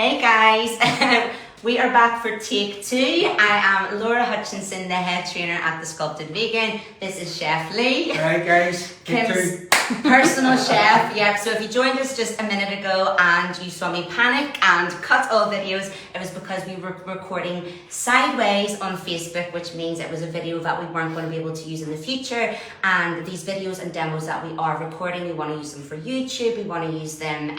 Hey guys, we are back for take 2. I am Laura Hutchinson, the head trainer at the Sculpted Vegan. This is Chef Lee. Alright guys, Kim's personal chef. Yep, so if you joined us just a minute ago and you saw me panic and cut all videos, it was because we were recording sideways on Facebook, which means it was a video that we weren't going to be able to use in the future. And these videos and demos that we are recording, we want to use them for YouTube, we want to use them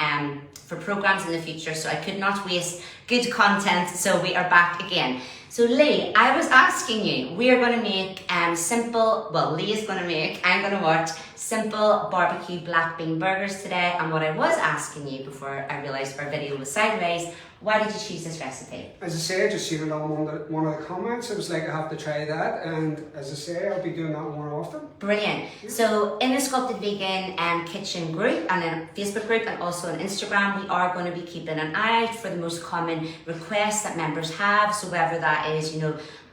for programs in the future, so I could not waste good content, so we are back again. So Lee, I was asking you, we are going to make Lee is going to make, I'm going to watch simple barbecue black bean burgers today. And what I was asking you before I realised our video was sideways, why did you choose this recipe? As I say, I just seen it on one of the comments. I was like, I have to try that, and as I say, I'll be doing that more often. Brilliant. Yeah. So in the Sculpted Vegan kitchen group and then Facebook group and also on Instagram, we are going to be keeping an eye out for the most common requests that members have. So whether that is,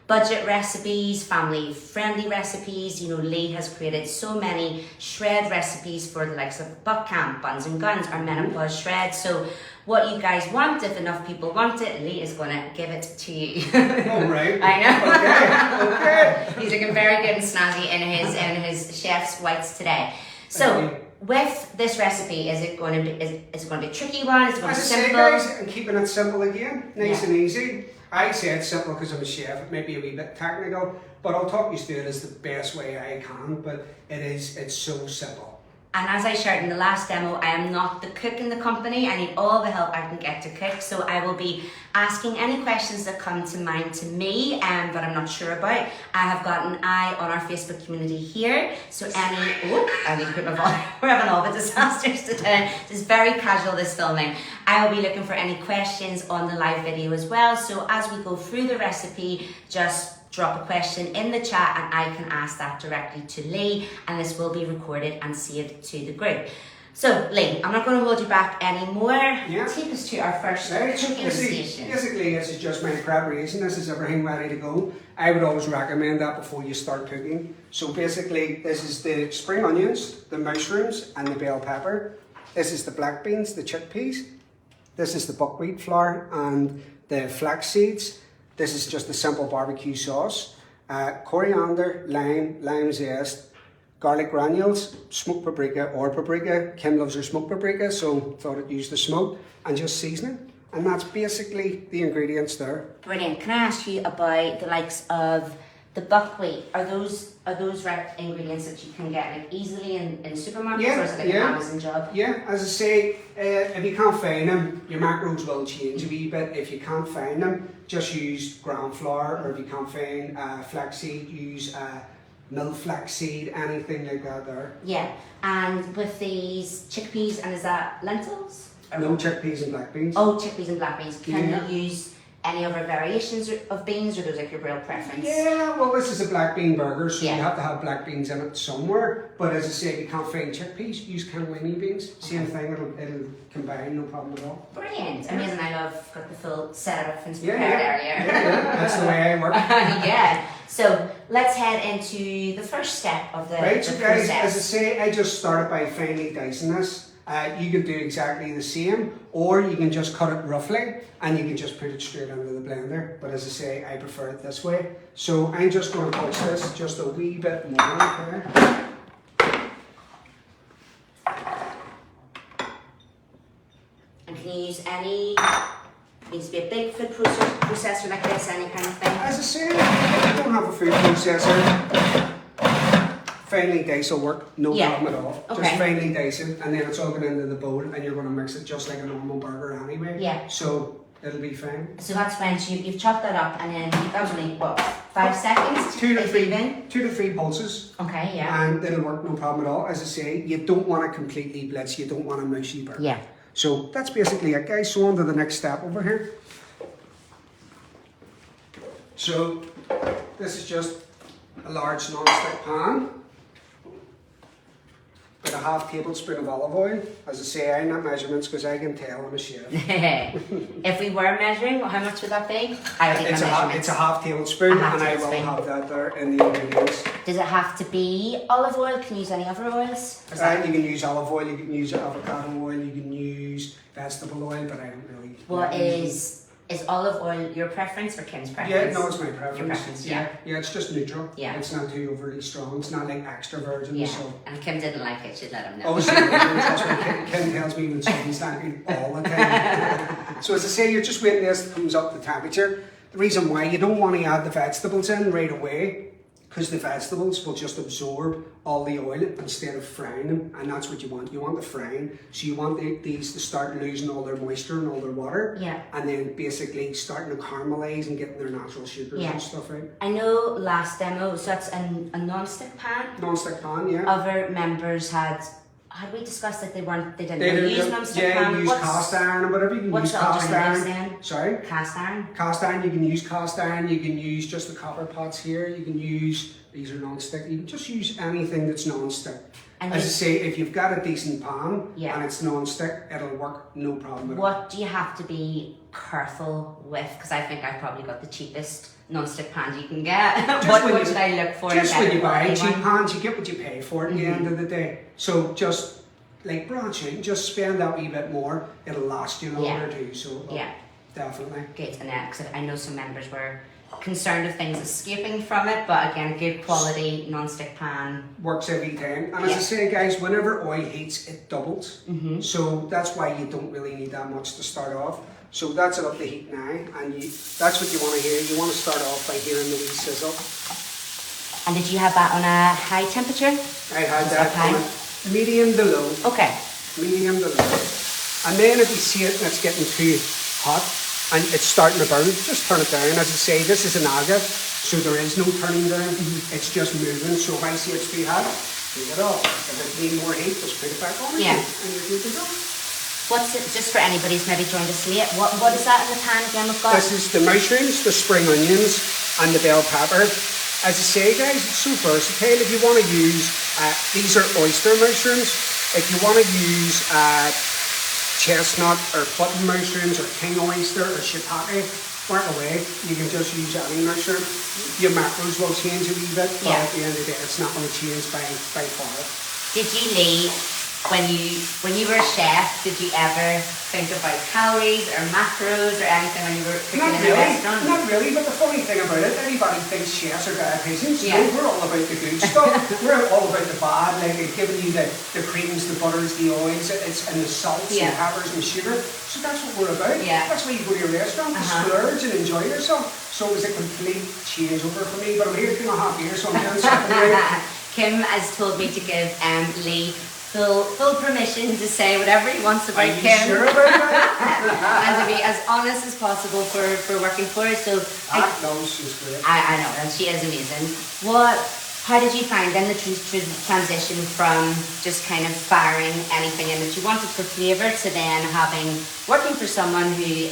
budget recipes, family friendly recipes, Lee has created so many shred recipes for the likes of butt camp, buns and guns, or menopause shreds. So what you guys want, if enough people want it, Lee is going to give it to you. All right. I know. Okay. He's looking very good and snazzy in his chef's whites today. So with this recipe, is it going to be a tricky one? Is it going to be simple? As I say, guys, I'm keeping it simple again, nice and easy. I say it's simple because I'm a chef. It may be a wee bit technical, but I'll talk you through it as the best way I can. But it's so simple. And as I shared in the last demo, I am not the cook in the company. I need all the help I can get to cook. So I will be asking any questions that come to mind to me that I'm not sure about. I have got an eye on our Facebook community here. So I need to put my volume. We're having all the disasters today. It's very casual, this filming. I will be looking for any questions on the live video as well. So as we go through the recipe, just drop a question in the chat and I can ask that directly to Lee, and this will be recorded and saved to the group. So Lee, I'm not going to hold you back anymore. Yeah. Take us to our first cooking station. Basically, this is just my preparation. This is everything ready to go. I would always recommend that before you start cooking. So basically, this is the spring onions, the mushrooms and the bell pepper. This is the black beans, the chickpeas. This is the buckwheat flour and the flax seeds. This is just a simple barbecue sauce. Coriander, lime zest, garlic granules, smoked paprika or paprika. Kim loves her smoked paprika, so thought I'd use the smoke, and just seasoning. And that's basically the ingredients there. Brilliant. Can I ask you about the likes of the buckwheat? Are those ingredients that you can get like easily in supermarkets, or is it like an Amazon job? Yeah, as I say, if you can't find them, your macros will change a wee bit. If you can't find them, just use gram flour, or if you can't find flaxseed, use mill flaxseed, anything like that there. Yeah, and with these chickpeas, and is that lentils? No, chickpeas and black beans. Oh, chickpeas and black beans. Can you use any other variations of beans, or those like your real preference? Yeah, well, this is a black bean burger, so you have to have black beans in it somewhere. But as I say, if you can't find chickpeas, use cannellini beans. Same thing, it'll combine, no problem at all. Brilliant, amazing. I love got the full setup and prepared area. Yeah, that's the way I work. Yeah. So let's head into the first step of the right. So guys, process. as I say, I just started by finely dicing this. You can do exactly the same, or you can just cut it roughly and you can just put it straight into the blender. But as I say, I prefer it this way. So I'm just going to touch this just a wee bit more there. And can you use any, needs to be a big food processor like this, any kind of thing? As I say, I don't have a food processor. Finely dice will work, no problem at all. Okay. Just finely dice it, and then it's all going into the bowl, and you're going to mix it just like a normal burger anyway. Yeah. So it'll be fine. So that's when you've chopped that up, and then that was only what, 5 seconds? 2 to 3 pulses. Okay, yeah. And it'll work, no problem at all. As I say, you don't want to completely blitz. You don't want a mushy burger. Yeah. So that's basically it, guys. So on to the next step over here. So this is just a large non-stick pan with a ½ tablespoon of olive oil. As I say, I'm not measurements because I can tell I'm a chef. If we were measuring, how much would that be? I would It's a ½ tablespoon, and I will have that there in the ingredients. Does it have to be olive oil? Can you use any other oils? You can use olive oil, you can use avocado oil, you can use vegetable oil, but I don't really What is olive oil your preference or Kim's preference? Yeah, no, it's my preference. Your preference, yeah. Yeah, it's just neutral. Yeah. It's not too overly strong. It's not like extra virgin. Yeah, So. and Kim didn't like it, she'd let him know. Oh, she that's what Kim tells me when something's not good all the time. So as I say, you're just waiting this comes up the temperature. The reason why you don't want to add the vegetables in right away, because the vegetables will just absorb all the oil instead of frying them, and that's what you want. You want the frying, so you want these to start losing all their moisture and all their water, Yeah. and then basically starting to caramelize and getting their natural sugars and stuff out. I know last demo, so that's a non-stick pan. Non-stick pan, yeah. Other members had we discussed that they didn't use non-stick pan? Yeah, you use cast iron or whatever. You can what's use the cast alternatives iron. then? Sorry? Cast iron? Cast iron, you can use cast iron, you can use just the copper pots here, you can use, these are non-stick, you can just use anything that's non-stick. And as I say, if you've got a decent pan Yeah. and it's non-stick, it'll work no problem at all. What do you have to be careful with? Because I think I've probably got the cheapest non-stick pans you can get. What should I look for? Just when you buy cheap one? pans, you get what you pay for at the end of the day. So just like branch out, just spend that wee bit more, it'll last you longer too. So Yeah. definitely. Good, and then, because I know some members were concerned of things escaping from it, but again, a good quality non-stick pan. Works every time. And as I say, guys, whenever oil heats, it doubles. So that's why you don't really need that much to start off. So that's it up to heat now, and that's what you want to hear. You want to start off by hearing the wee sizzle. And did you have that on a high temperature? I had Is that that on medium to low. Okay. Medium to low. And then if you see it and it's getting too hot and it's starting to burn, just turn it down. As I say, this is an agate, so there is no turning down. It's just moving. So if I see it's too hot, take it off. If it needs more heat, just put it back on Yeah. and you're good to go. What's it, just for anybody who's maybe joined us late, what is that in the pan again we've got? This is the mushrooms, the spring onions, and the bell pepper. As I say, guys, it's so versatile. If you want to use, these are oyster mushrooms. If you want to use chestnut or button mushrooms or king oyster or shiitake, work away. You can just use any mushroom. Your macros will change a wee bit, but at the end of the day, it's not going to change by far. Did you, Lee, when you were a chef, did you ever think about calories or macros or anything when you were cooking in a restaurant? Not really, but the funny thing about it, everybody thinks chefs are dietitians. Yeah. No, we're all about the good stuff. We're all about the bad, like giving you the creams, the butters, the oils, and the salts and peppers and sugar. So that's what we're about. Yeah. That's why you go to your restaurant to splurge and enjoy yourself. So it was a complete changeover for me, but I'm here 2.5 years, so I'm doing something right. Kim has told me to give Lee full permission to say whatever he wants about Kim. Are you sure about that? And to be as honest as possible for working for her. So No, she's great. I know, and she is amazing. How did you find then the transition from just kind of firing anything in that you wanted for flavour to then working for someone who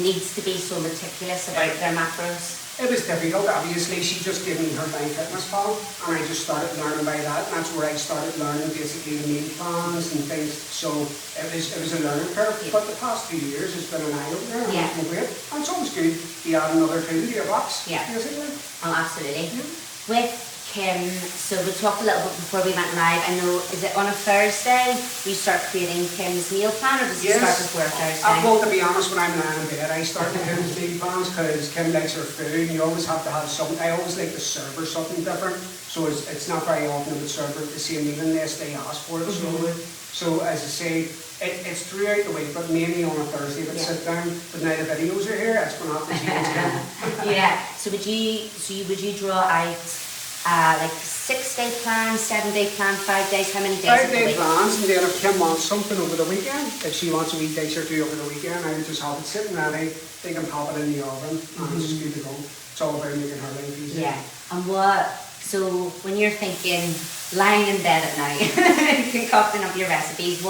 needs to be so meticulous about their macros? It was difficult. Obviously, she just gave me her MyFitnessPal, and I just started learning by that. And that's where I started learning basically the meal plans and things. So it was a learning curve. But the past 2 years has been an eye opener. And it's been great. And it's always good to add another tool to your box. Basically. Oh, absolutely. With Kim, so we talked a little bit before we went live. I know, is it on a Thursday you start creating Kim's meal plan, or does it start before Thursday? Well, to be honest, when I'm lying in bed, I start with Kim's meal plans because Kim likes her food, and you always have to have something. I always like to serve her something different, so it's not very often I would serve her the same meal unless they ask for it. So as I say, it's throughout the week, but mainly on a Thursday. But sit down. But now the videos are here, it's going to have to change. Yeah. So would you draw out? Like 6-day plan, 7-day plan, 5 days, how many days? 5-day plans, and then if Kim wants something over the weekend, if she wants a wee dish or two over the weekend, I would just have it sitting ready, they can pop it in the oven, and it's just good to go. It's all about making her life easy. Yeah, and so when you're thinking, lying in bed at night, concocting up your recipes,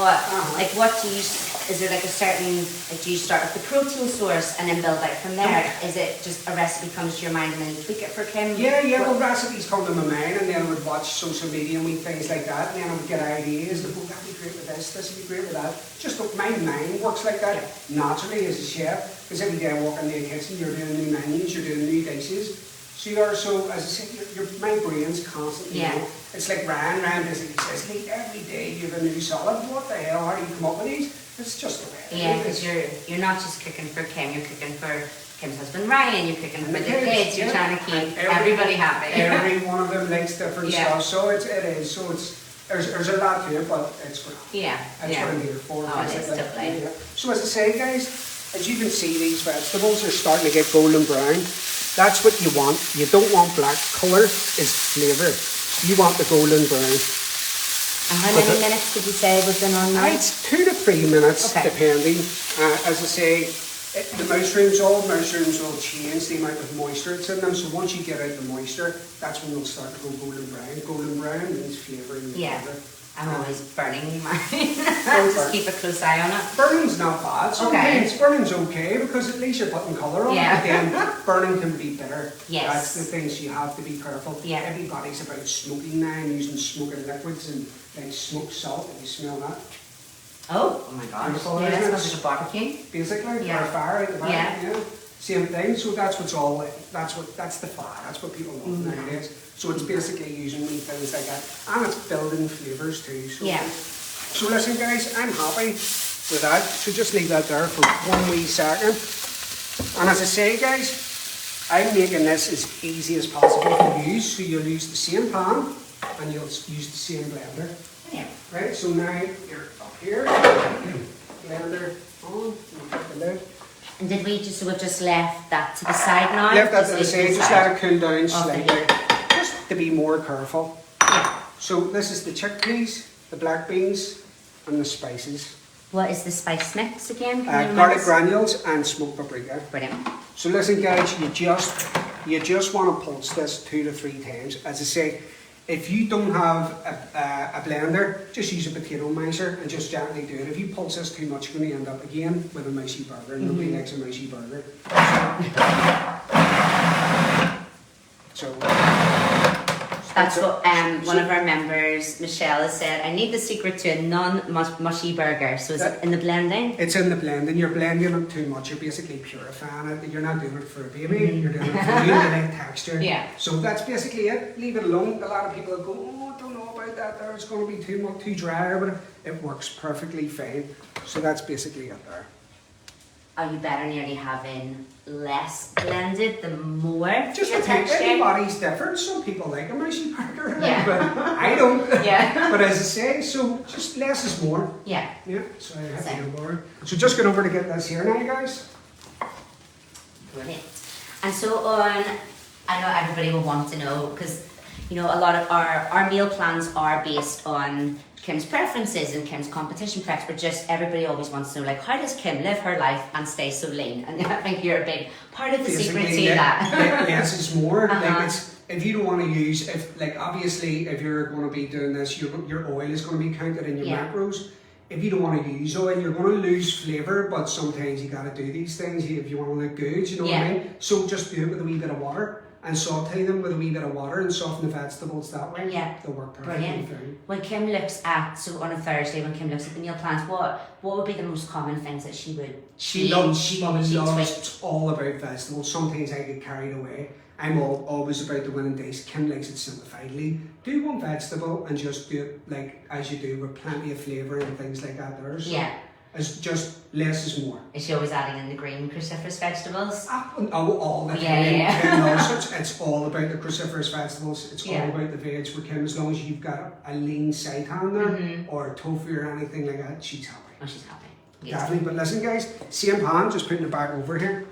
is there like a certain, do you start with the protein source and then build out from there? Is it just a recipe comes to your mind and then you tweak it for Kim? Yeah, well, recipes come to my mind, and then I would watch social media and things like that, and then I would get ideas, that'd be great with this would be great with that. Just my mind works like that naturally as a chef, because every day I walk in the kitchen, you're doing new menus, you're doing new dishes. So as I said, my brain's constantly, it's like Ryan basically says, hey, every day you have a new salad, what the hell, how do you come up with these? It's just the way Yeah, because you're not just cooking for Kim, you're cooking for Kim's husband Ryan, you're cooking for the kids, you're trying to keep everybody happy. Every one of them likes different stuff, so it is. So there's a lot to it, but it's great. Yeah, That's what I'm here for. Oh, it is lovely. Yeah. So as I say, guys, as you can see, these vegetables are starting to get golden brown. That's what you want. You don't want black. Colour is flavour. You want the golden brown. And how many minutes did you say we've been on now? It's 2 to 3 minutes, okay. Depending. As I say, all mushrooms will change the amount of moisture that's in them. So once you get out the moisture, that's when they'll start to go golden brown. Golden brown means flavour. Yeah. I'm always burning mine. Just keep a close eye on it. Burning's not bad. Sometimes burning's okay because at least you're putting colour on it. But then burning can be bitter. Yes. That's the thing, so you have to be careful. Yeah. Everybody's about smoking now and using smoking liquids and like smoked salt. If you smell that. Oh my gosh. Yeah, that smells like a barbecue. Basically, or a fire out the back. Yeah. Same thing. So that's what's all. That's the fire. That's what people love nowadays. So it's basically using wee things like that, and it's building flavours too. So So listen, guys, I'm happy with that. So just leave that there for 1 wee second. And as I say, guys, I'm making this as easy as possible to use. So you'll use the same pan and you'll use the same blender. Yeah. Right. So now you're up here. Blender on. Put the lid. And did we just, so we've just left that to the side now? Left that to the side, just let it cool down slightly. Okay. Just to be more careful. Yeah. So this is the chickpeas, the black beans, and the spices. What is the spice mix again? Garlic granules and smoked paprika. Brilliant. So listen, guys, you just want to pulse this 2 to 3 times. As I say, if you don't have a blender, just use a potato masher and just gently do it. If you pulse this too much, you're going to end up again with a mousy burger. Nobody likes a mousy burger. So that's what one of our members, Michelle, has said. I need the secret to a non-mushy burger. So is it in the blending? It's in the blending. You're blending it too much. You're basically purifying it. You're not doing it for a baby. You're doing it for you to like texture. Yeah. So that's basically it. Leave it alone. A lot of people go, oh, I don't know about that. There, it's going to be too dry, but it works perfectly fine. So that's basically it there. Are you better nearly having less blended, the more just the texture? Everybody's different. Some people like a mousy burger, yeah. But I don't. Yeah. But as I say, so just less is more. Yeah. Yeah. So I have no more. So just get over to get this here now, guys. Brilliant. And so on, I know everybody will want to know because you know a lot of our meal plans are based on Kim's preferences and Kim's competition preps, but just everybody always wants to know, like, how does Kim live her life and stay so lean? And I think you're a big part of the secret to that. Less is more. Like it's, if you don't want to use, obviously, if you're going to be doing this, your oil is going to be counted in your macros. If you don't want to use oil, you're going to lose flavour, but sometimes you got to do these things if you want to look good, you know what I mean? So just do it with a wee bit of water. And saute them with a wee bit of water and soften the vegetables that way. Yeah. They'll work perfectly fine. When Kim looks at, so on a Thursday, when Kim looks at the meal plans, what would be the most common things that she would She loves it's all about vegetables. Sometimes I get carried away. I'm always about the winning days. Kim likes it simplifiedly. Do one vegetable and just do it like as you do with plenty of flavour and things like that there. So it's just less is more. Is she always adding in the green cruciferous vegetables? All the time. Yeah. It's all about the cruciferous vegetables. It's all about the veg for Kim. As long as you've got a lean seitan there or tofu or anything like that, she's happy. Oh, she's happy. Definitely. But listen, guys, same pan, just putting it back over here.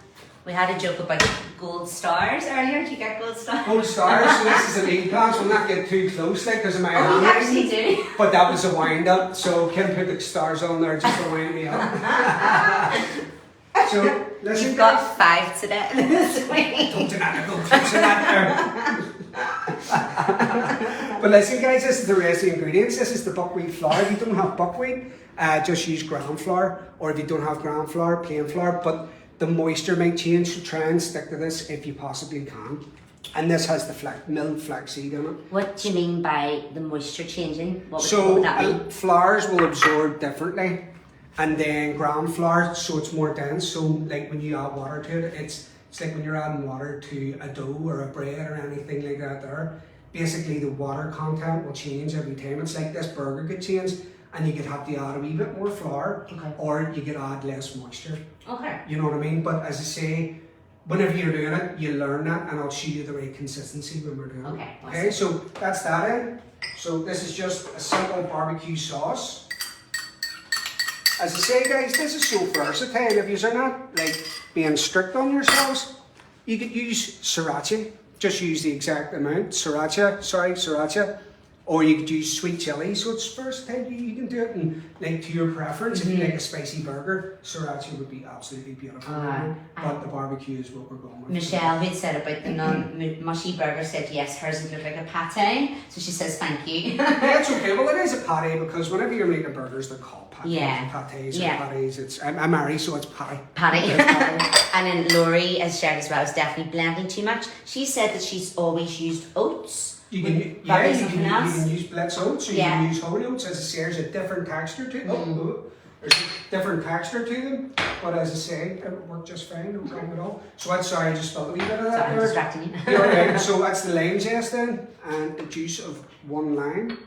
We had a joke about gold stars earlier. Did you get gold stars? Gold stars. So this is a meal plan. So we'll not get too close, like, because of my hand. You actually do. But that was a wind up. So Kim put the stars on there just to wind me up. So listen, you've got 5 today. Don't do that. Go close to that there. But listen, guys, this is the rest of the ingredients. This is the buckwheat flour. If you don't have buckwheat, just use gram flour. Or if you don't have gram flour, plain flour. But the moisture might change, so try and stick to this if you possibly can. And this has the milled flaxseed in it. What do you mean by the moisture changing? What would that mean? Flours will absorb differently, and then gram flour, so it's more dense. So like when you add water to it, it's like when you're adding water to a dough or a bread or anything like that there. Basically the water content will change every time. It's like this burger could change. and you could have to add a wee bit more flour, Okay. or you could add less moisture. Okay. You know what I mean? But as I say, whenever you're doing it, you learn that, and I'll show you the right consistency when we're doing Okay, it. Okay, so that's that in. So this is just a simple barbecue sauce. As I say, guys, this is so versatile. If you're not like being strict on yourselves, you could use sriracha. Just use the exact amount. Sriracha. Or you could use sweet chili, so it's versatile. You can do it in, like, to your preference. If you like a spicy burger, sriracha would be absolutely beautiful. But the barbecue is what we're going with. Michelle, who'd said about the non-mushy burger, said yes, hers would look like a pate. So she says thank you. Yeah, it's okay. Well, it is a patty because whenever you're making burgers, they're called patties. Yeah. Patties Yeah. or patties. I'm Mary, so it's patty. Patty. It's patty. And then Laurie has shared as well, is definitely blending too much. She said that she's always used oats. You can, Would that be something you else? can use blitz oats, or you Yeah. can use whole oats. As I say, there's a different texture to there's a different texture to them. But as I say, it worked just fine, no problem at all. So that's, sorry, I just spilled a wee bit of So that I'm there. distracting you. You're right. So that's the lime zest then, and the juice of 1 lime.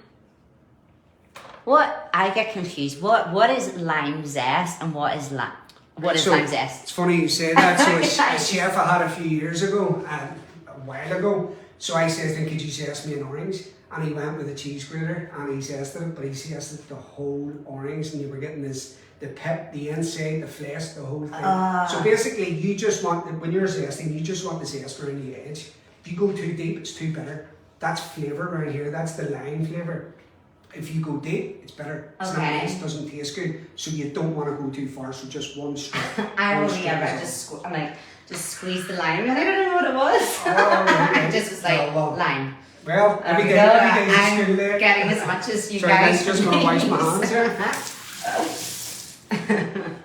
What? I get confused. What is lime zest and what is lime? What is So, lime zest? It's funny you say that. So a chef I had a few years ago, a while ago, so I said to him, could you zest me an orange? And he went with a cheese grater and he zested it, but he zested the whole orange, and you were getting the pip, the inside, the flesh, the whole thing. So basically, you just want, when you're zesting, you just want the zest around the edge. If you go too deep, it's too bitter. That's flavour right here, that's the lime flavour. If you go deep, it's bitter. It's not Okay. nice, doesn't taste good. So you don't want to go too far, so just one strip. I one only strip ever is all. just squeeze the lime, and I don't know what it was. Oh, right. I just was like Oh, well. lime. Well, There every we day, go. every day is a I'm school day. getting as much as you Sorry, guys. guys, just gonna wash my hands here. here.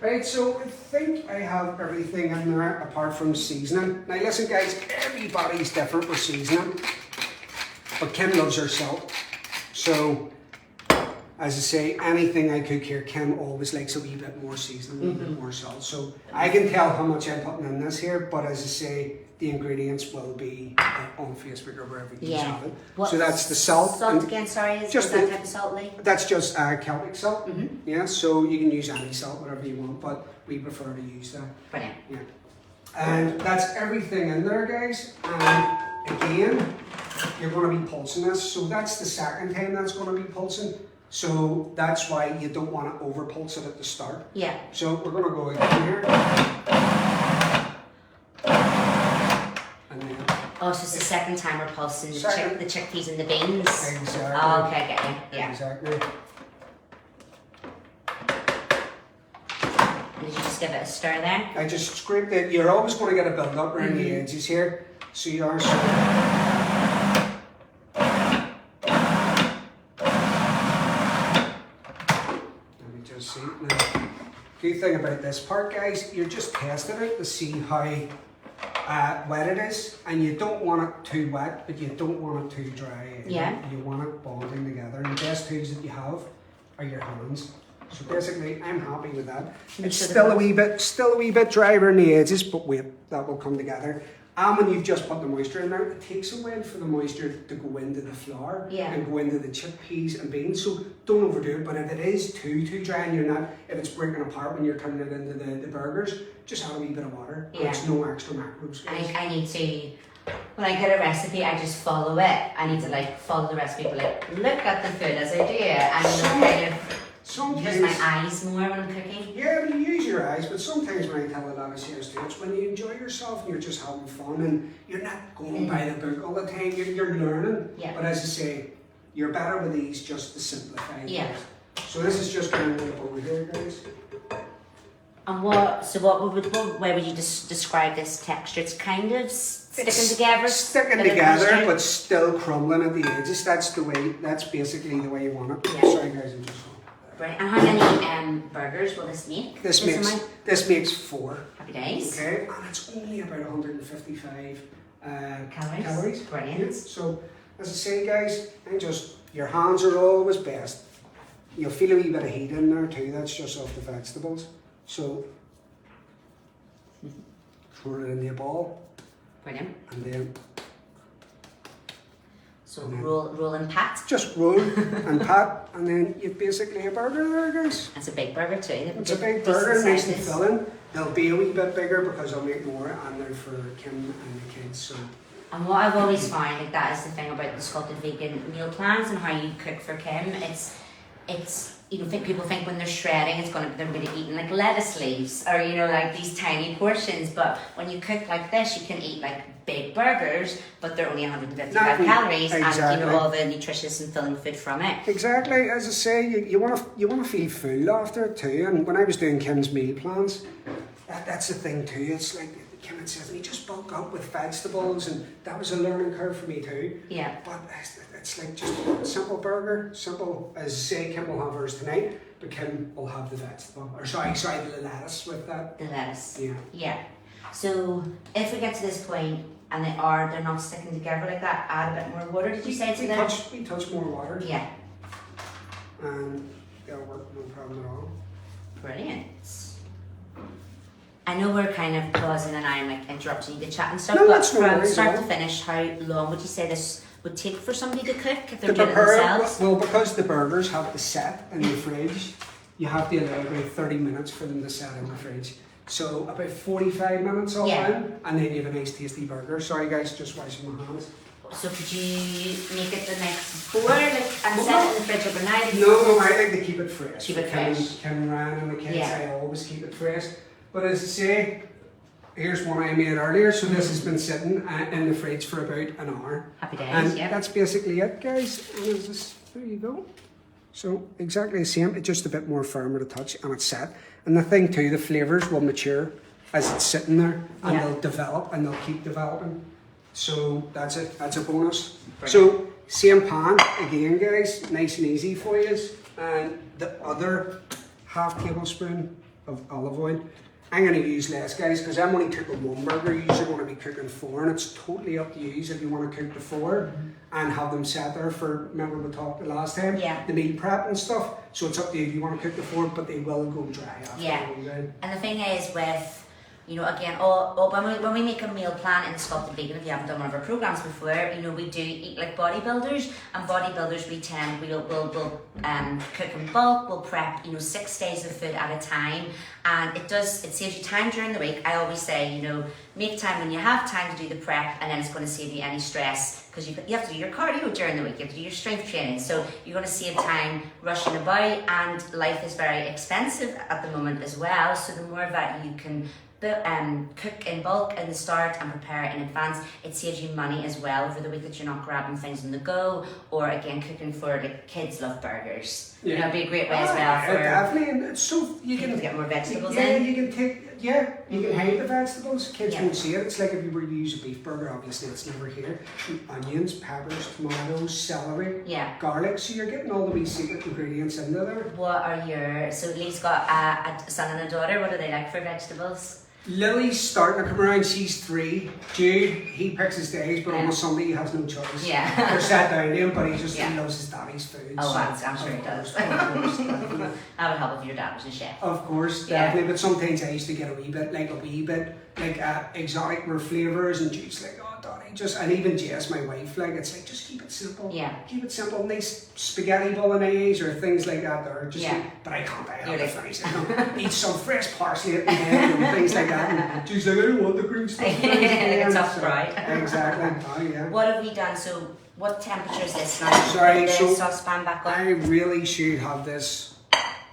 Right, so I think I have everything in there apart from seasoning. Now listen guys, everybody's different with seasoning, but Kim loves her salt. So, as I say, anything I cook here, Kim always likes a wee bit more seasoning, a wee bit more salt. So I can tell how much I'm putting in this here, but as I say, the ingredients will be on Facebook or wherever you Yeah. have it. What So that's the salt. Salt and again, sorry, is just that the- type of salt, Lee? That's just Celtic salt. Yeah, so you can use any salt, whatever you want, but we prefer to use that. Brilliant. Yeah. And that's everything in there, guys. And again, you're going to be pulsing this. So that's the second time that's going to be pulsing. So that's why you don't want to over pulse it at the start. Yeah. So we're going to go in here. And then Oh, so it's the second time we're pulsing Second. the chickpeas and the beans. exactly. Oh, okay, I get you. Yeah. Exactly. And did you just give it a stir there? I just scraped it. You're always going to get a build up around the edges here. So you are sort Let me just see. Now, good thing about this part, guys, you're just testing it to see how wet it is, and you don't want it too wet, but you don't want it too dry. Yeah. You want it bonding together, and the best tools that you have are your hands. So basically, I'm happy with that. It's sure still the a wee bit dry around the edges, but wait, that will come together. And when you've just put the moisture in there, it takes a while for the moisture to go into the flour Yeah. and go into the chickpeas and beans. So don't overdo it. But if it is too dry and you're not, if it's breaking apart when you're turning it into the burgers, just add a wee bit of water. And Yeah. it's no extra macros. guys. I need to, when I get a recipe, I just follow it. I need to like follow the recipe, but like look at the food as I do it, and kind of Sometimes, use my eyes more when I'm cooking. yeah, you use your eyes, but sometimes when I tell a lot of chefs too, it's when you enjoy yourself and you're just having fun and you're not going by the book all the time. You're learning. Yeah. But as I say, you're better with these just to simplify. Yeah. things. So this is just going to over here, guys. And what way would you describe this texture? It's kind of sticking together. Sticking bit of together, mustard. but still crumbling at the edges. That's basically the way you want it. Yeah. Sorry, guys, I'm just. Brilliant. And how many burgers will this make? This amount? makes 4. Happy days. Okay, and it's only about 155 Calories. Brilliant. Yeah. So, as I say, guys, your hands are always best. You'll feel a wee bit of heat in there too. That's just off the vegetables. So, throw it in the ball, Brilliant. and then So roll and pat. Just roll and pat, and then you've basically a burger there, guys. It's a big burger too. It's a big burger, nice and filling. They'll be a wee bit bigger because I'll make more, and they're for Kim and the kids. So. And what I've always found, like that is the thing about the Sculpted vegan meal plans and how you cook for Kim. It's people think when they're shredding, they're going to be eating like lettuce leaves or like these tiny portions. But when you cook like this, you can eat like big burgers, but they're only 155 calories, exactly. And all the nutritious and filling food from it. Exactly, as I say, you want to feel full after it too. And when I was doing Kim's meal plans, that's the thing too. It's like Kim had said to me, just bulk up with vegetables, and that was a learning curve for me too. Yeah. But it's like just a simple burger, simple as say Kim will have hers tonight, but Kim will have the vegetable, or sorry, the lettuce with that. The lettuce. Yeah. Yeah. So if we get to this point and they're not sticking together like that, add a bit more water. Did you say to them? We touch more water. Yeah. And they'll work no problem at all. Brilliant. I know we're kind of pausing and I'm like interrupting you to chat and stuff, no, but from start to finish, how long would you say this would take for somebody to cook if they're doing it themselves? Well, because the burgers have to set in the fridge, you have to allow about 30 minutes for them to set in the fridge. So about 45 minutes all in, and then you have a nice tasty burger. Sorry guys, just washing my hands. So could you make it the night before, and set it in the fridge overnight? No, I like to keep it fresh. Keep it fresh. Kim and Ryan and the kids, I always keep it fresh. But as I say, here's one I made earlier. So this has been sitting in the fridge for about an hour. Happy days, and that's basically it, guys. And there you go. So exactly the same, it's just a bit more firmer to touch, and it's set. And the thing too, the flavours will mature as it's sitting there, and they'll develop, and they'll keep developing. So that's it, that's a bonus. Brilliant. So same pan, again guys, nice and easy for you. And the other half tablespoon of olive oil. I'm going to use less, guys, because I'm only cooking one burger. You're going to be cooking 4, and it's totally up to you if you want to cook the 4 and have them set there for, remember we talked the last time, the meal prep and stuff. So it's up to you if you want to cook the 4, but they will go dry after. Yeah, and the thing is with, again, when we make a meal plan in the Sculpted Vegan, if you haven't done one of our programs before, we do eat like bodybuilders, and bodybuilders we'll cook in bulk, we'll prep 6 days of food at a time, and it saves you time during the week. I always say, make time when you have time to do the prep, and then it's going to save you any stress, because you have to do your cardio during the week, you have to do your strength training, so you're going to save time rushing about, and life is very expensive at the moment as well, so the more that you can cook in bulk in the start and prepare in advance, it saves you money as well over the week, that you're not grabbing things on the go, or again cooking for, like, kids love burgers. It'd be a great way as well for definitely, and it's so you can get more vegetables in. You can hide the vegetables. Kids won't see it. It's like if you were to use a beef burger, obviously it's never here. Onions, peppers, tomatoes, celery, garlic. So you're getting all the wee secret ingredients into there. What are so Lee's got a son and a daughter. What do they like for vegetables? Lily's starting to come around, she's 3. Jude, he picks his days, but on a Sunday he has no choice. They're sat down to him, but he loves his daddy's food. Oh, so I'm sure he does. That would help if your dad was a chef. Of course, definitely, but sometimes I used to get a wee bit exotic flavours, and Jude's like, oh Daddy, and even Jess, my wife, it's like, just keep it simple. Keep it simple, nice spaghetti bolognese or things like that there. But I can't, I have to finish it. Eat some fresh parsley at the end and things like that. And Jude's like, I don't want the green stuff. It's up right. Exactly. Oh yeah. What have we done? So what temperature is this now? Sorry, the saucepan back on? I really should have this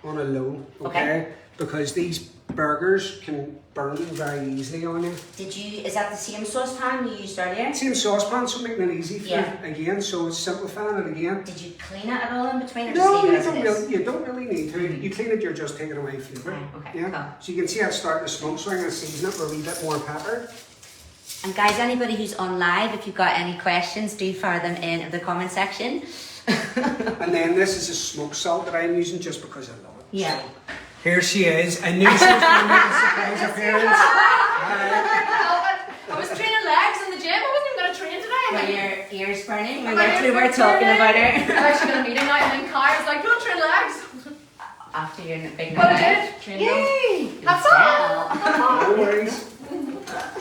on a low, okay? Because these burgers can burn very easily on you. Is that the same saucepan you used earlier? Same saucepan, so making it easy for you again, so it's simplifying it again. Did you clean it at all in between, or no, just leave it as it is? You don't really need to. You clean it, you're just taking away flavour. Cool. So you can see how it's starting to smoke, so I'm going to season it with a wee bit more pepper. And guys, anybody who's on live, if you've got any questions, do fire them in the comment section. And then this is a smoked salt that I'm using just because I love it. Yeah. So, here she is. I knew she was going to make a surprise appearance. I was training legs in the gym. I wasn't even going to train today. When your ears burning, when we were talking about her. I actually got a meeting night, and then Kai was like, don't train legs. After your big But night I out. did. Yay! Have fun. No worries.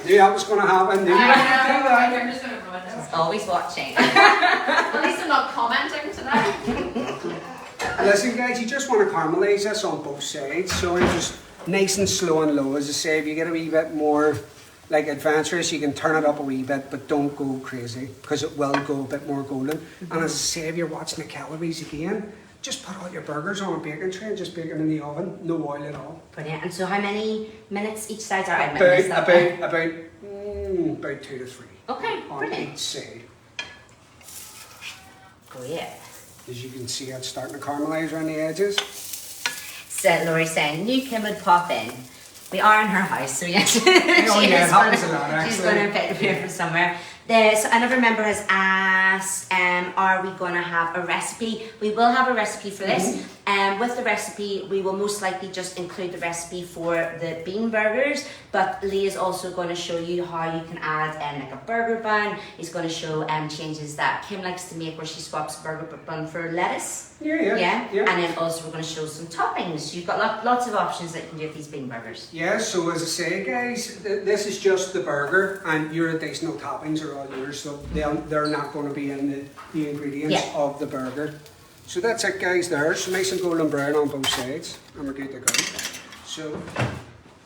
Knew that was going to happen. I'm just going to ruin this. Always watching. At least I'm not commenting today. Listen guys, you just want to caramelise this on both sides, so you're just nice and slow and low. As I say, if you get a wee bit more like adventurous, you can turn it up a wee bit, but don't go crazy because it will go a bit more golden. And as I say, if you're watching the calories again, just put all your burgers on a baking tray and just bake them in the oven, no oil at all. Brilliant. And so how many minutes each side are About 2 to 3. Okay, On brilliant. each side. Great. As you can see, it's starting to caramelise around the edges. So Laurie's saying, new Kim would pop in. We are in her house, so yes. Oh yeah, it happens a lot She's actually. going to pick here from somewhere. So another member has asked, are we going to have a recipe? We will have a recipe for this. With the recipe, we will most likely just include the recipe for the bean burgers, but Lee is also going to show you how you can add like a burger bun. He's going to show changes that Kim likes to make where she swaps burger bun for lettuce. Yeah. And then also we're going to show some toppings. You've got lots of options that you can do with these bean burgers. Yeah, so as I say guys, this is just the burger and your additional toppings are all yours, so they're not going to be in the ingredients of the burger. So that's it guys there, so nice and golden brown on both sides and we're good to go. So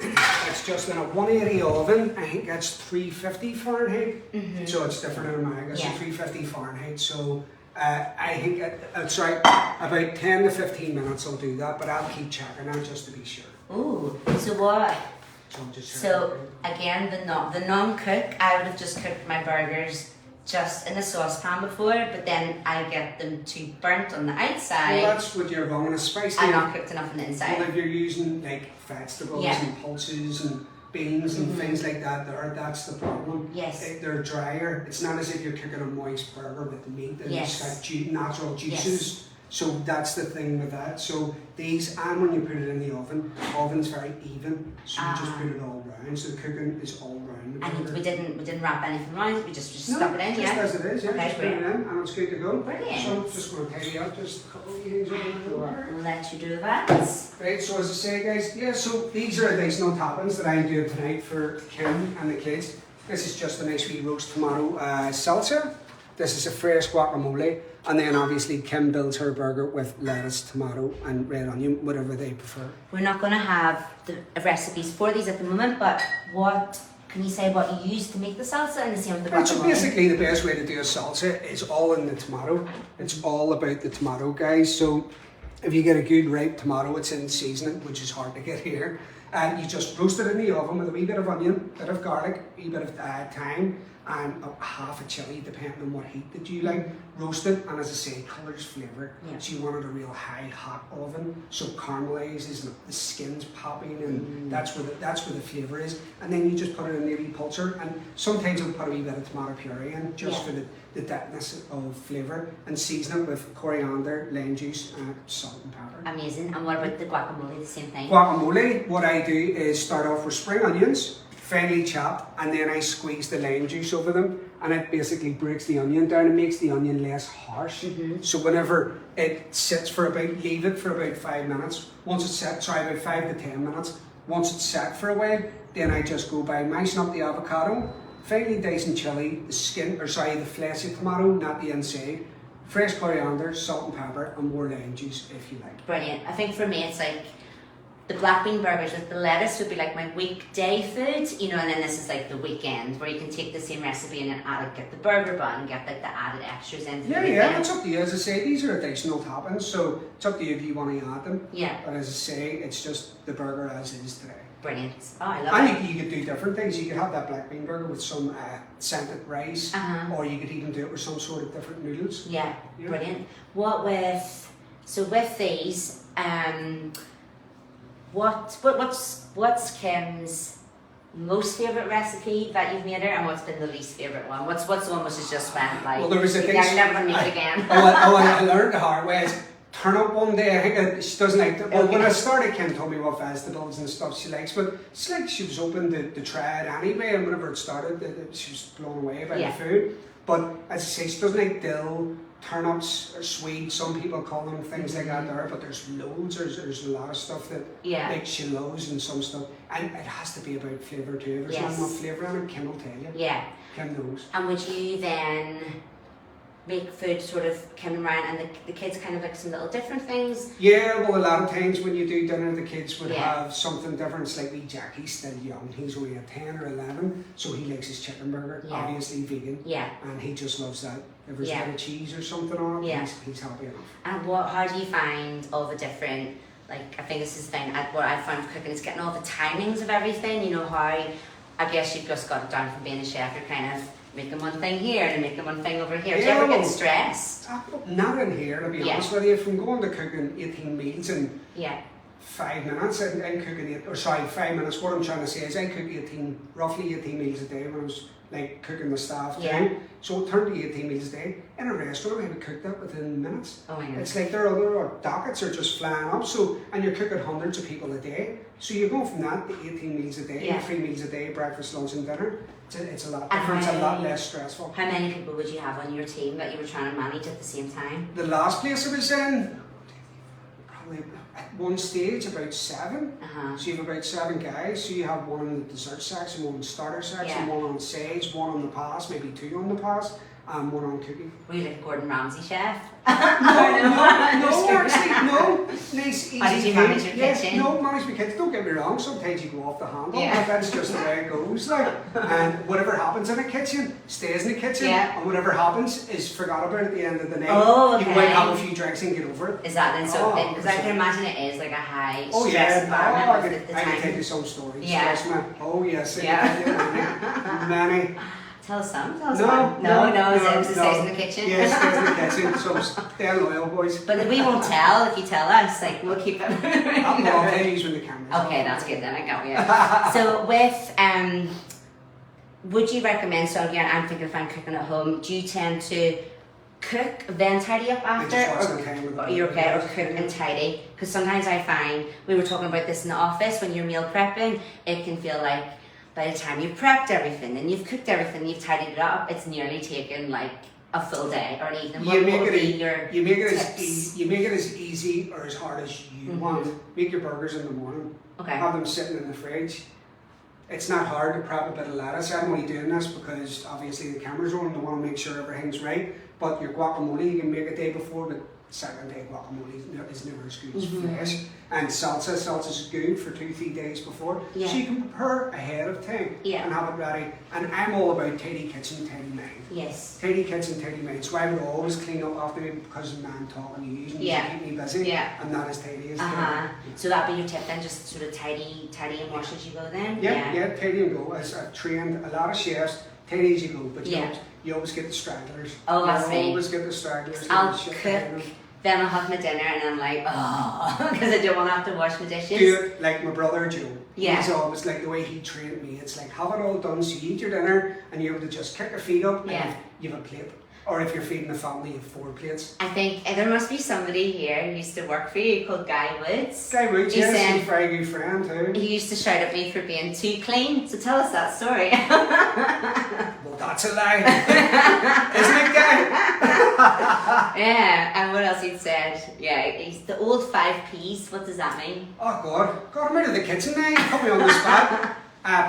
it's just in a 180 oven, I think that's 350 Fahrenheit, so it's different in America, so 350 Fahrenheit, so I think it's right, about 10 to 15 minutes I'll do that, but I'll keep checking that just to be sure. Ooh, so what? So again, the non-cook, I would have just cooked my burgers just in a saucepan before, but then I get them too burnt on the outside. well, that's what you're going to spice. I'm not cooked enough on the inside. Well, if you're using like vegetables and pulses and beans and things like that, that's the problem. Yes. They're drier. It's not as if you're cooking a moist burger with the meat and it's got natural juices. Yes. So that's the thing with that. So these, and when you put it in the oven's very even. So you just put it all round. So the cooking is all round. And we didn't wrap anything around it. We just stuck it in. Just as it is. Yeah, Okay, just put it in and it's good to go. Brilliant. So I'm just going to tidy up just a couple of things over. I'll let you do that. Right, so as I say guys, yeah, so these are additional toppings that I'm doing tonight for Kim and the kids. This is just a nice wee roast tomato salsa. This is a fresh guacamole. And then obviously Kim builds her burger with lettuce, tomato and red onion, whatever they prefer. We're not going to have the recipes for these at the moment, but what can you say what you use to make the salsa and the same with the guacamole? So basically the best way to do a salsa is all in the tomato. It's all about the tomato, guys. So if you get a good ripe tomato, it's in seasoning, which is hard to get here. And you just roast it in the oven with a wee bit of onion, a bit of garlic, a wee bit of thyme, and half a chilli, depending on what heat that you like. Roast it, and as I say, colours flavour. So you wanted a real high hot oven, so caramelizes and the skin's popping, and that's where the flavour is. And then you just put it in the wee pulser, and sometimes I'll put a wee bit of tomato puree in just for the depthness of flavour, and season it with coriander, lime juice, salt and pepper. Amazing. And what about the guacamole? The same thing. Guacamole, what I do is start off with spring onions, finely chopped, and then I squeeze the lime juice over them, and it basically breaks the onion down and makes the onion less harsh. So whenever it sits for leave it for about 5 minutes. Once it's set, about 5 to 10 minutes. Once it's set for a while, then I just go by micing up the avocado, finely dicing chili, the flesh of tomato, not the inside, fresh coriander, salt and pepper, and more lime juice if you like. Brilliant. I think for me it's like the black bean burgers with the lettuce would be like my weekday food, and then this is like the weekend where you can take the same recipe and then get the burger bun and get like the added extras in. Yeah, it's up to you. As I say, these are additional toppings, so it's up to you if you want to add them. Yeah. But as I say, it's just the burger as is today. Brilliant. Oh, I love it. And you could do different things. You could have that black bean burger with some scented rice, or you could even do it with some sort of different noodles. Yeah, brilliant. With these, what's Kim's most favourite recipe that you've made her, and what's been the least favourite one? What's the one which has just went like, well, there was a thing. I'm never gonna make it again. I learned the hard way. Turn up one day, I think she doesn't like it. Well, when I started, Kim told me what vegetables and stuff she likes, but it's like she was open to try it anyway, and whenever it started, she was blown away by the food. But as I say, she doesn't like dill, turnips, or sweet. Some people call them things like that there, but there's loads. There's a lot of stuff that like she loves and some stuff. And it has to be about flavour too. If there's not enough flavour in it, Kim will tell you. Yeah. Kim knows. And would you then make food sort of come around and the kids kind of like some little different things? Yeah, well, a lot of times when you do dinner, the kids would Yeah. have something different. It's like wee Jackie's still young. He's only at 10 or 11, so he likes his chicken burger, Yeah. obviously vegan, Yeah. and he just loves that. If there's Yeah. a bit of cheese or something on it, Yeah. he's happy enough. And how do you find all the different, like, I think this is the thing, what I find with cooking is getting all the timings of everything, you know, how, I guess you've just got it down from being a chef, you're kind of making one thing here and making one thing over here. Do you Yeah, ever get well, stressed? Not in here, to be Yeah. honest with you. From going to cooking 18 meals in Yeah. 5 minutes, I'm cooking 5 minutes. What I'm trying to say is I cook roughly 18 meals a day when I was like cooking the staff too. Yeah. So it turned to 18 meals a day. In a restaurant, I would cook that within minutes. Oh my goodness. It's like their other dockets are just flying up. So, and you're cooking hundreds of people a day. So you're going from that to 18 meals a day, Yeah. 3 meals a day, breakfast, lunch, and dinner. It's a lot And different. It's a lot how- less stressful. How many people would you have on your team that you were trying to manage at the same time? The last place I was in, probably at one stage about 7. Uh-huh. So you have about 7 guys. So you have one in the dessert section, one in the starter section, Yeah. one on sides, one on the pass, maybe 2 on the pass, and one on cooking. Were you like a Gordon Ramsay chef? No, actually, no. Nice, easy. How did you manage your Yeah, kitchen? no, manage my kitchen. Don't get me wrong. Sometimes you go off the handle, Yeah. but that's just the way it goes. Like, and whatever happens in the kitchen stays in the kitchen, Yeah. and whatever happens is forgot about at the end of the night. Oh, You go out okay. and have a few drinks and get over it. Is that then so? Oh, Because I can imagine it is like a high Oh stress yeah, environment I with the can time. tell you some stories. Yeah. Trust me. Oh yes, I Yeah. can tell you many. Tell us some. Tell us No, one. No, it stays in the kitchen. Yeah, it stays in the kitchen. So stay loyal, boys. But we won't tell if you tell us. Like we'll keep it. I'm not telling you when the camera's Okay, on. that's good then. I got you. So with would you recommend? So again, I'm thinking if I'm cooking at home, do you tend to cook then tidy up I after, just watch the time with or the- you're okay, or cook and tidy? Because sometimes I find we were talking about this in the office when you're meal prepping, it can feel like by the time you've prepped everything and you've cooked everything, you've tidied it up, it's nearly taken like a full day or an evening. You What make would it. be your You make it tips? you make it as easy or as hard as you Mhm. want. Make your burgers in the morning. Okay. Have them sitting in the fridge. It's not hard to prep a bit of lettuce. I'm only doing this because obviously the camera's on and I want to make sure everything's right. But your guacamole you can make a day before, but second day guacamole is never as good as Mhm. fresh. And salsa's good for 2-3 days before. Yeah. So you can prepare ahead of time Yeah. and have it ready. And I'm all about tidy kitchen, tidy mind. Yes. Tidy kitchen, tidy mind. So I would always clean up after me because of man talking to you and Yeah. keep me busy. Yeah. I'm not as tidy as Uh-huh. So that'd be your tip then, just sort of tidy and wash as you go then? Yeah, tidy and go. As I've trained a lot of chefs, tidy as you go, but Yeah. you always get the stragglers. Oh, that's you me. always get the stragglers. I'll that shit cook, behind them. then I'll have my dinner and I'm like, oh, because I don't want to have to wash my dishes. Do it like my brother Joe. Yeah. He's always like the way he trained me. It's like have it all done so you eat your dinner and you're able to just kick your feet up Yeah. and you have a plate. Or if you're feeding a family, you have 4 plates. I think there must be somebody here who used to work for you called Guy Woods. Guy Woods, He yes, said- he's a very good friend too. He used to shout at me for being too clean. So tell us that story. Well, that's a lie. Isn't it, Guy? Yeah, and what else he'd said? Yeah, he's the old 5 P's. What does that mean? Oh God, I'm out of the kitchen now. You put me on the spot.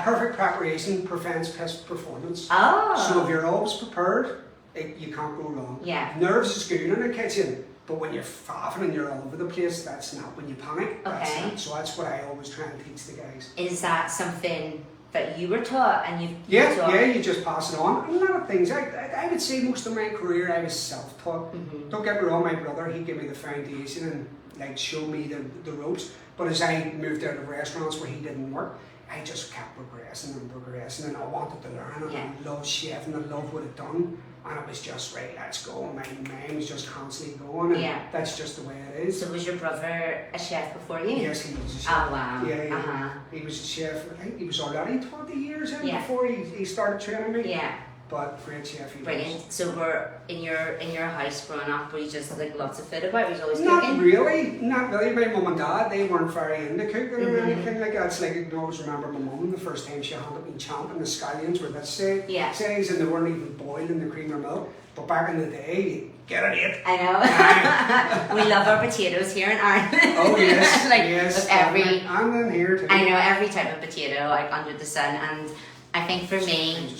Perfect preparation prevents pest performance. Oh. So if you're always prepared, you can't go wrong. Yeah. Nerves is good in the kitchen, but when you're faffing and you're all over the place, that's not. When you panic, that's Okay. not. So that's what I always try and teach the guys. Is that something that you were taught and you've Yeah, taught? yeah, you just pass it on. And a lot of things. I would say most of my career I was self-taught. Mhm. Don't get me wrong, my brother, he gave me the foundation and like showed me the ropes. But as I moved out of restaurants where he didn't work, I just kept progressing and I wanted to learn and Yeah. I loved chefing, I loved what I'd done. And it was just right, let's go. And my mind was just constantly going and Yeah. that's just the way it is. So was your brother a chef before you? Yes, he was a chef. Oh wow. Yeah. Uh-huh. He was a chef, I think he was already 20 years in Yeah. before he started training me. Yeah. but great chef he was. Brilliant. So we're in your house growing up, were you just like lots of food about? Were you always Not cooking? really, not really. My mum and dad, they weren't very into cooking or anything like that. It's like, I always remember my mum the first time she handed me chomping the scallions were this size and they weren't even boiled in the cream or milk. But back in the day, get it in. I know. We love our potatoes here in Ireland. Oh yes, like yes. with every, and in here too. I know every type of potato like under the sun, and I think for me,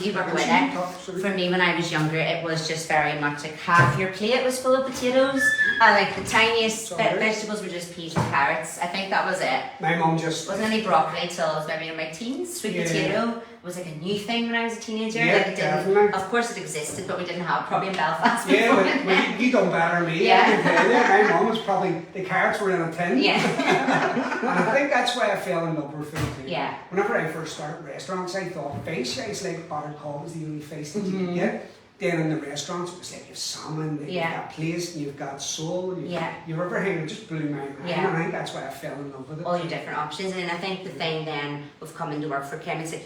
you work with it. For me, when I was younger, it was just very much like half your plate was full of potatoes, and like the tiniest vegetables were just peas and carrots. I think that was it. My mum just wasn't any broccoli till I was maybe in my teens. Sweet potato was like a new thing when I was a teenager. Yeah, like it didn't, definitely. of course it existed, but we didn't have it probably in Belfast. Yeah, but you done better than me. Yeah. My mum was probably, the carrots were in a tin. Yeah. And I think that's why I fell in love with food too. Yeah. Whenever I first started restaurants, I thought fish, it's like buttered cod was the only fish that you could get. Then in the restaurants, it was like you have salmon, like you've got plaice, and you've got sole, you've everything. It just blew my mind. And I think that's why I fell in love with it. All your different options, and I think the thing then with coming to work for Kim is like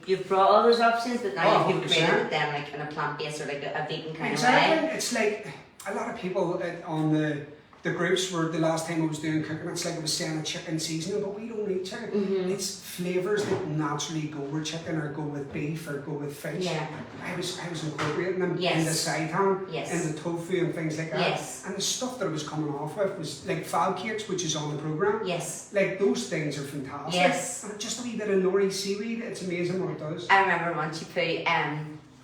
you've brought all those options, but now you've created them like in a plant-based or like a vegan kind of way. It's like a lot of people on the groups were the last time I was doing cooking, it's like I was saying a chicken seasoning, but we don't eat chicken. It's flavours that naturally go with chicken or go with beef or go with fish. Yeah. I was incorporating them in the seitan, in the tofu and things like that. Yes. And the stuff that I was coming off with was like fab cakes, which is on the programme. Yes. Like those things are fantastic. Yes. And just a wee bit of nori seaweed, it's amazing what it does. I remember once you put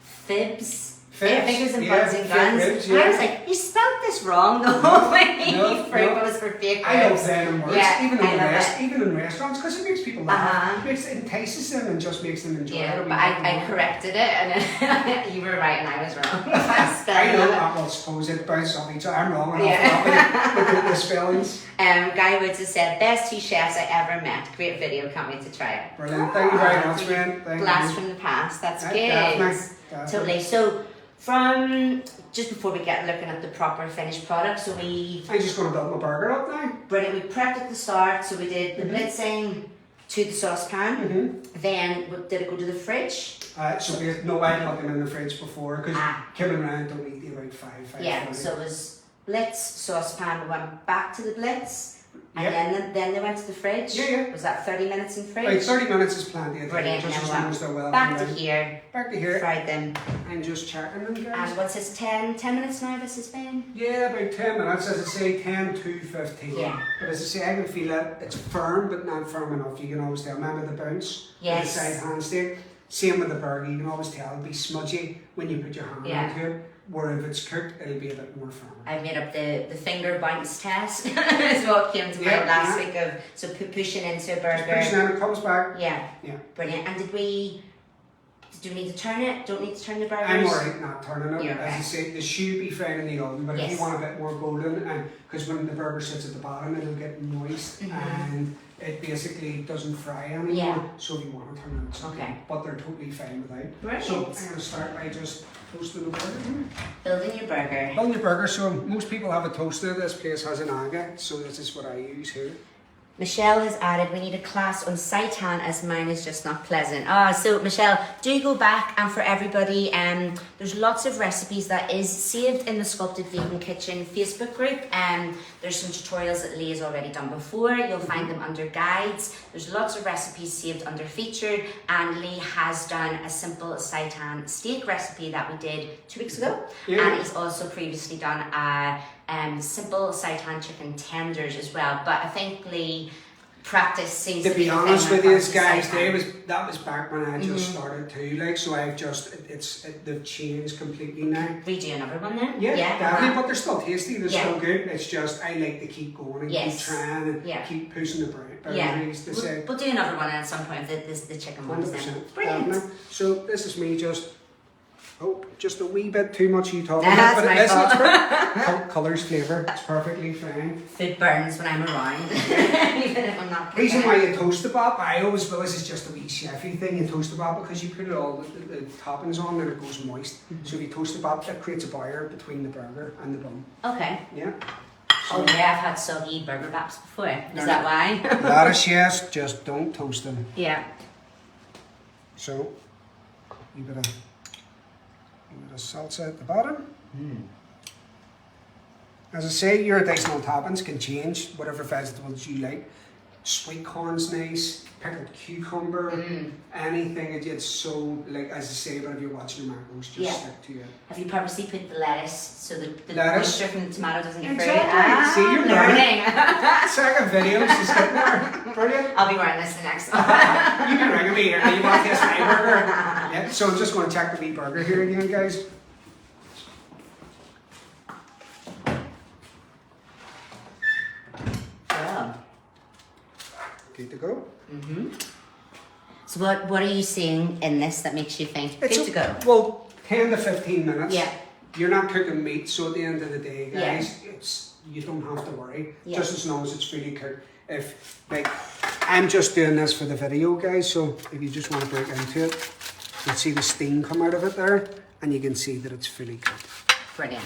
fibs. Fibs, fingers and buns and guns. Ribs, I was like, you spelled this wrong the whole way. Fruit was for fake I ribs. love them words, even in restaurants, because it makes people laugh. It entices them and just makes them enjoy it. Yeah, but I corrected it, and you were right and I was wrong. I know, well, suppose it bounces off each other. I'm wrong, and I'll the spellings. Guy Woods has said, best two chefs I ever met. Great video, can't wait to try it. Brilliant, thank you very much, man. Blast from the past, that's good. Definitely. Totally. So, from just before we get looking at the proper finished product, so I'm just going to build my burger up now. Brilliant. We prepped at the start, so we did the blitzing to the saucepan. Then did it go to the fridge? No, I had them in the fridge before because Kim and Ryan don't eat the about 5. Yeah, so it was blitz, saucepan, we went back to the blitz. And then they went to the fridge. Yeah. Was that 30 minutes in fridge? Like 30 minutes is plenty. Brilliant. Just as long as they're well. Back to here. Fried them. I'm just checking them, guys. And what's this, 10 minutes now this has been? Yeah, about 10 minutes, as I say, 10 to 15. Yeah. But as I say, I can feel that it's firm, but not firm enough. You can always tell. Remember the bounce? Yes. The side hand steak. Same with the burger. You can always tell it'll be smudgy when you put your hand into it. Where if it's cooked, it'll be a bit more firm. I made up the finger bounce test. Is what came to mind last week of pushing into a burger. Just pushing in, it comes back. Yeah. Brilliant. And did we need to turn it? Don't need to turn the burgers? I'm alright not turning it. Okay. As I say, they should be fried in the oven, but if you want a bit more golden, and because when the burger sits at the bottom, it'll get moist and it basically doesn't fry anymore. Yeah. So if you want to turn it, okay. But they're totally fine without. Brilliant. So I'm going to start by just toasting the burger. Building your burger. Building your burger. So most people have a toaster. This place has an agate, so this is what I use here. Michelle has added, we need a class on seitan as mine is just not pleasant. So Michelle, do go back, and for everybody, there's lots of recipes that is saved in the Sculpted Vegan Kitchen Facebook group. There's some tutorials that Lee has already done before. You'll find them under guides. There's lots of recipes saved under featured, and Lee has done a simple seitan steak recipe that we did 2 weeks ago. And he's also previously done a simple seitan chicken tenders as well, but I think Lee practice seems to be honest with you guys, that was back when I just started too, like, so I've just they've changed completely now. Redo another one then? Yeah, definitely, but they're still tasty, they're still good. It's just I like to keep going and keep trying and keep pushing the boundaries to say. We'll do another one at some point, the chicken ones then. Brilliant. Definitely. So this is me just a wee bit too much you talking about, but my fault. Colours, flavour, it's perfectly fine. Food burns when I'm around, even if I'm not. The reason why you toast the bop, I always will, this is just a wee chefy thing, you toast the bop because you put all the toppings on and it goes moist. So if you toast the bop, that creates a barrier between the burger and the bun. Okay. Yeah. So I've had soggy burger wraps before. Is that why? A lot of chefs just don't toast them. Yeah. So, you better bit of salsa at the bottom. As I say, your additional toppings can change whatever vegetables you like. Sweet corn's nice, pickled cucumber, anything. It's so, like, as I say, whenever you're watching your macros, just stick to it. Have you purposely put the lettuce so the Lettuce. moisture from the tomato doesn't get through? Exactly. See, you're learning. Second video, she's getting there. Brilliant. I'll be wearing this the next one. You can ring me here. You want to taste my burger? Yeah. So I'm just going to check the wee burger here again, guys. Oh. Good to go. So what are you seeing in this that makes you think good to go? Well, 10 to 15 minutes. Yeah. You're not cooking meat, so at the end of the day, guys, Yeah. you don't have to worry. Yeah. Just as long as it's fully cooked. If, like, I'm just doing this for the video, guys, so if you just want to break into it, you'll see the steam come out of it there, and you can see that it's fully cooked. Brilliant.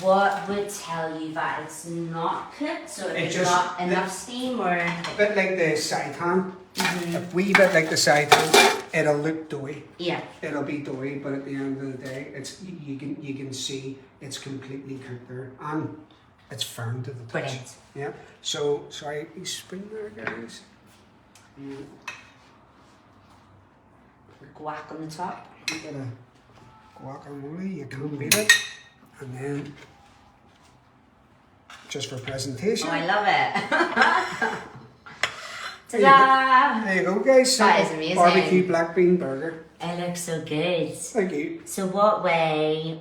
What would tell you that it's not cooked? So it's just- not enough steam, or A bit like the seitan, a wee bit like the seitan, it'll look doughy. yeah, It'll be doughy, but at the end of the day, it's you can see it's completely cooked there, and it's firm to the touch. brilliant. Yeah. So sorry, you spoon there, guys. Guac on the top. A bit of guacamole, you can't beat it, and then just for presentation. Oh, I love it. Ta-da! There you go, guys. That Simple is amazing. Barbecue black bean burger. It looks so good. Thank you. So what way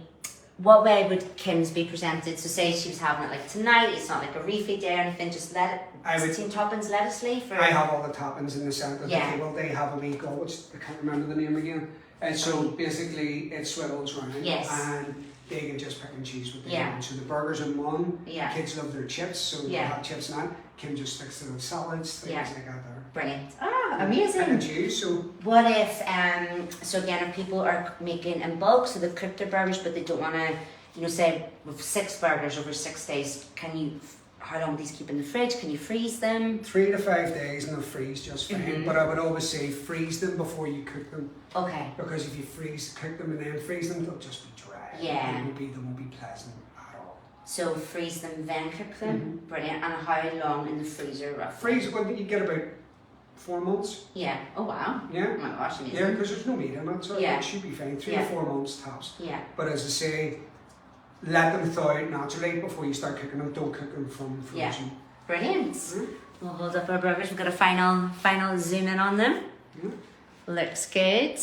would Kim's be presented? So say she was having it like tonight, it's not like a refeed day or anything, just let it, I would- steamed toppings, lettuce leaf, or? I have all the toppings in the centre of the Yeah. table. They have a wee goal, which I can't remember the name again. And so basically it swivels round, Yes. and they can just pick and choose what they Yeah. want. So the burgers in one, Yeah. kids love their chips, so they Yeah. have chips and that. Kim just sticks to those salads, things Yeah. like that there. Brilliant. Ah, Pick and amazing. choose, so What if, so again, if people are making in bulk, so they've cooked their burgers, but they don't want to, say with 6 burgers over 6 days, how long do these keep in the fridge? Can you freeze them? 3 to 5 days and they'll freeze just fine. Mhm. But I would always say freeze them before you cook them, Okay. because if you cook them and then freeze them, they'll just be dry. Yeah. They won't be pleasant at all. So freeze them, then cook them. Brilliant. And how long in the freezer roughly? Freeze, well, you get about 4 months. Yeah. Oh wow. Yeah. Oh my gosh, amazing. Yeah, because there's no meat in it, so Yeah. it should be fine. 3 Yeah. to 4 months tops. Yeah. But as I say, let them thaw out naturally before you start cooking them. Don't cook them from Yeah. frozen. Brilliant. Mm. We'll hold up our burgers. We've got a final zoom in on them. Mm. Looks good.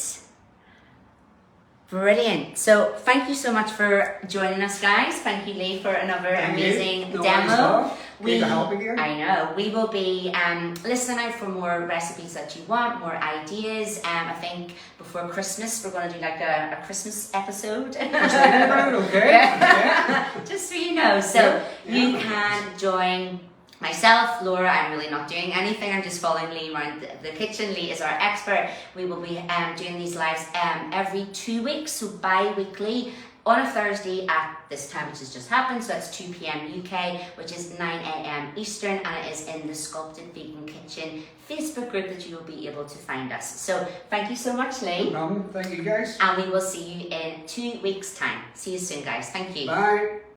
Brilliant. So thank you so much for joining us, guys. Thank you, Lee, for another Thank you. amazing No worries at demo. all. Good to help again. I know. We will be listening out for more recipes that you want, more ideas. I think before Christmas we're going to do like a Christmas episode. Okay. Yeah. Just so you know. So Yeah. you can join myself, Laura. I'm really not doing anything. I'm just following Lee around the kitchen. Lee is our expert. We will be doing these lives every 2 weeks, so bi-weekly, on a Thursday at this time, which has just happened. So that's 2 p.m. UK, which is 9 a.m. Eastern, and it is in the Sculpted Vegan Kitchen Facebook group that you will be able to find us. So thank you so much, Lee. No problem. Thank you, guys. And we will see you in 2 weeks' time. See you soon, guys. Thank you. Bye.